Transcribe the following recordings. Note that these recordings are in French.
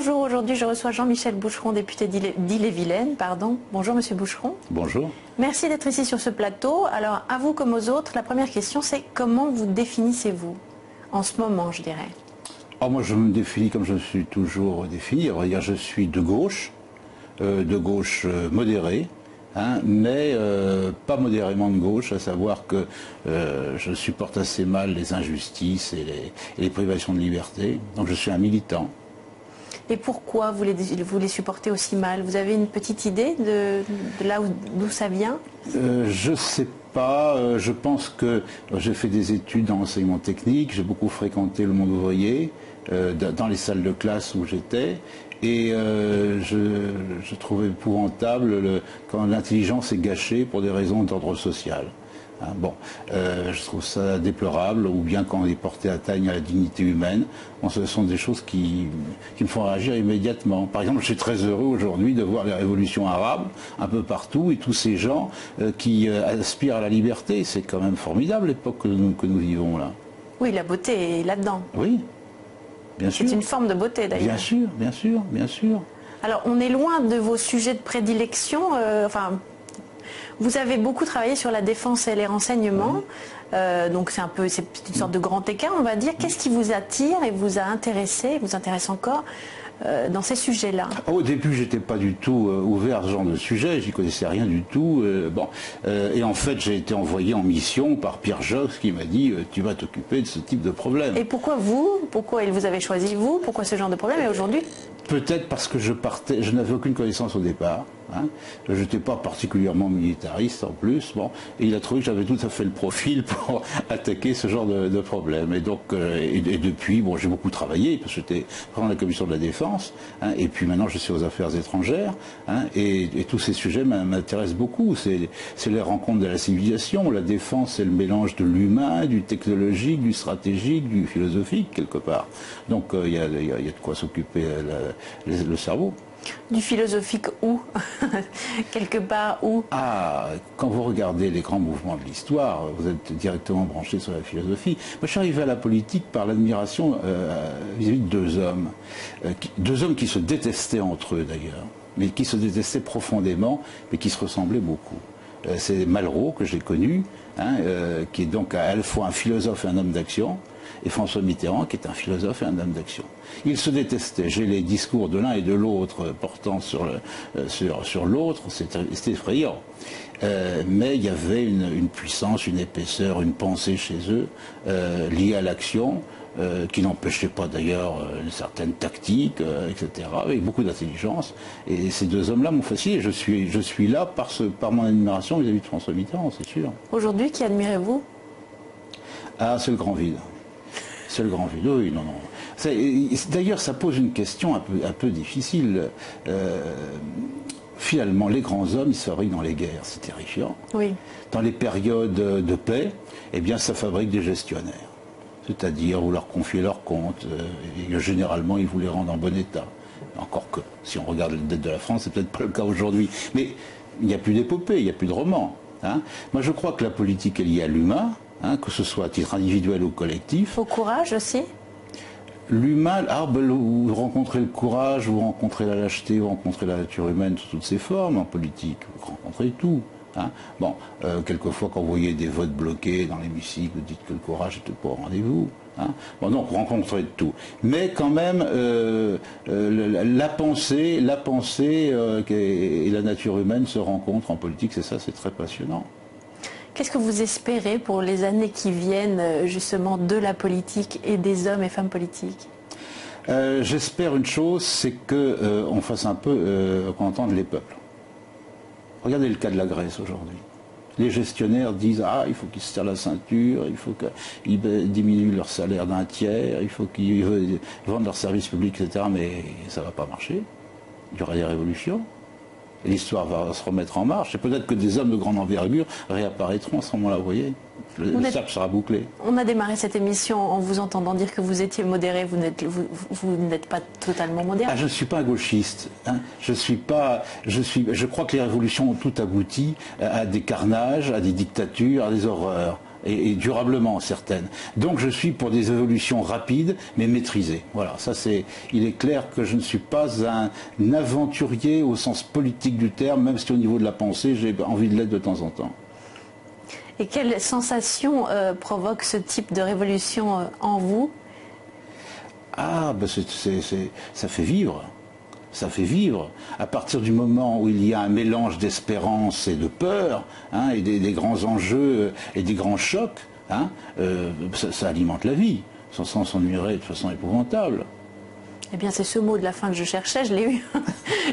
Bonjour, aujourd'hui je reçois Jean-Michel Boucheron, député d'Ille-et-Vilaine. Bonjour Monsieur Boucheron. Bonjour. Merci d'être ici sur ce plateau. Alors à vous comme aux autres, la première question c'est comment vous définissez-vous en ce moment, je dirais? Moi je me définis comme je me suis toujours défini. On va dire je suis de gauche modérée. Mais pas modérément de gauche, à savoir que je supporte assez mal les injustices et les privations de liberté. Donc je suis un militant. Et pourquoi vous les supportez aussi mal? Vous avez une petite idée de là d'où ça vient? Je ne sais pas. Je pense que j'ai fait des études dans l'enseignement technique, j'ai beaucoup fréquenté le monde ouvrier, dans les salles de classe où j'étais. Et je trouvais épouvantable quand l'intelligence est gâchée pour des raisons d'ordre social. Je trouve ça déplorable, ou bien quand on est porté atteinte à la dignité humaine. Ce sont des choses qui me font réagir immédiatement. Par exemple, je suis très heureux aujourd'hui de voir les révolutions arabes un peu partout et tous ces gens qui aspirent à la liberté. C'est quand même formidable l'époque que nous vivons là. Oui, la beauté est là-dedans. Oui. C'est une forme de beauté d'ailleurs. Bien sûr, bien sûr, bien sûr. Alors on est loin de vos sujets de prédilection. Vous avez beaucoup travaillé sur la défense et les renseignements. Oui. Donc c'est une sorte de grand écart, on va dire. Qu'est-ce qui vous attire et vous intéresse encore dans ces sujets-là? Au début, j'étais pas du tout ouvert à ce genre de sujet, j'y connaissais rien du tout. Et en fait, j'ai été envoyé en mission par Pierre Jox qui m'a dit tu vas t'occuper de ce type de problème. Et pourquoi vous? Pourquoi il vous avait choisi vous? Pourquoi ce genre de problème? Et aujourd'hui? Peut-être parce que je n'avais aucune connaissance au départ. Je n'étais pas particulièrement militariste en plus. Et il a trouvé que j'avais tout à fait le profil pour attaquer ce genre de problème. Et donc, et depuis, j'ai beaucoup travaillé parce que j'étais président de la commission de la défense. Et puis maintenant, je suis aux affaires étrangères. Et tous ces sujets m'intéressent beaucoup. C'est les rencontres de la civilisation. La défense, c'est le mélange de l'humain, du technologique, du stratégique, du philosophique quelque part. Donc, il y a de quoi s'occuper le cerveau. Du philosophique où? Quelque part où? Quand vous regardez les grands mouvements de l'histoire, vous êtes directement branché sur la philosophie. Moi, je suis arrivé à la politique par l'admiration vis-à-vis de deux hommes qui se détestaient entre eux d'ailleurs, mais qui se détestaient profondément, mais qui se ressemblaient beaucoup. C'est Malraux que j'ai connu, qui est donc à la fois un philosophe et un homme d'action, et François Mitterrand, qui est un philosophe et un homme d'action. Ils se détestaient. J'ai les discours de l'un et de l'autre portant sur l'autre, c'est effrayant. Mais il y avait une puissance, une épaisseur, une pensée chez eux liée à l'action, qui n'empêchait pas d'ailleurs une certaine tactique, etc., avec beaucoup d'intelligence. Et ces deux hommes-là m'ont fasciné. Je suis là par mon admiration vis-à-vis de François Mitterrand, c'est sûr. Aujourd'hui, qui admirez-vous? C'est le grand vide. C'est le grand vide, oui, non. D'ailleurs, ça pose une question un peu difficile. Finalement, les grands hommes, ils se fabriquent dans les guerres, c'est terrifiant. Oui. Dans les périodes de paix, ça fabrique des gestionnaires. C'est-à-dire, vous leur confiez leurs comptes, et généralement, ils vous les rendent en bon état. Encore que, si on regarde la dette de la France, c'est peut-être pas le cas aujourd'hui. Mais il n'y a plus d'épopée, il n'y a plus de romans. Moi, je crois que la politique est liée à l'humain, que ce soit à titre individuel ou collectif. Au courage aussi? L'humain, vous rencontrez le courage, vous rencontrez la lâcheté, vous rencontrez la nature humaine sous toutes ses formes en politique, vous rencontrez tout. Quelquefois quand vous voyez des votes bloqués dans l'hémicycle, vous dites que le courage n'était pas au rendez-vous. Donc vous rencontrez tout. Mais quand même, la pensée et la nature humaine se rencontrent en politique, c'est très passionnant. Qu'est-ce que vous espérez pour les années qui viennent, justement, de la politique et des hommes et femmes politiques? J'espère une chose, c'est qu'on fasse un peu entendre les peuples. Regardez le cas de la Grèce aujourd'hui. Les gestionnaires disent il faut qu'ils se serrent la ceinture, il faut qu'ils diminuent leur salaire d'un tiers, il faut qu'ils vendent leurs services publics, etc. Mais ça ne va pas marcher. Il y aura des révolutions. L'histoire va se remettre en marche, et peut-être que des hommes de grande envergure réapparaîtront à ce moment-là, vous voyez. Le cercle sera bouclé. On a démarré cette émission en vous entendant dire que vous étiez modéré, vous n'êtes pas totalement modéré. Je ne suis pas un gauchiste. Je crois que les révolutions ont tout abouti à des carnages, à des dictatures, à des horreurs. et durablement certaines. Donc je suis pour des évolutions rapides mais maîtrisées. Voilà, ça c'est. Il est clair que je ne suis pas un aventurier au sens politique du terme, même si au niveau de la pensée j'ai envie de l'être de temps en temps. Et quelle sensation provoque ce type de révolution en vous? Ah, ben ça fait vivre. Ça fait vivre. À partir du moment où il y a un mélange d'espérance et de peur, hein, et des grands enjeux et des grands chocs, hein, ça alimente la vie, sans s'ennuyer de façon épouvantable. Eh bien, c'est ce mot de la fin que je cherchais, je l'ai eu.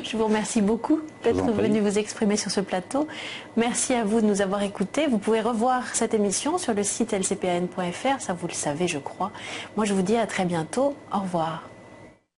Je vous remercie beaucoup d'être venu vous exprimer sur ce plateau. Merci à vous de nous avoir écoutés. Vous pouvez revoir cette émission sur le site lcpan.fr, ça vous le savez, je crois. Moi, je vous dis à très bientôt. Au revoir.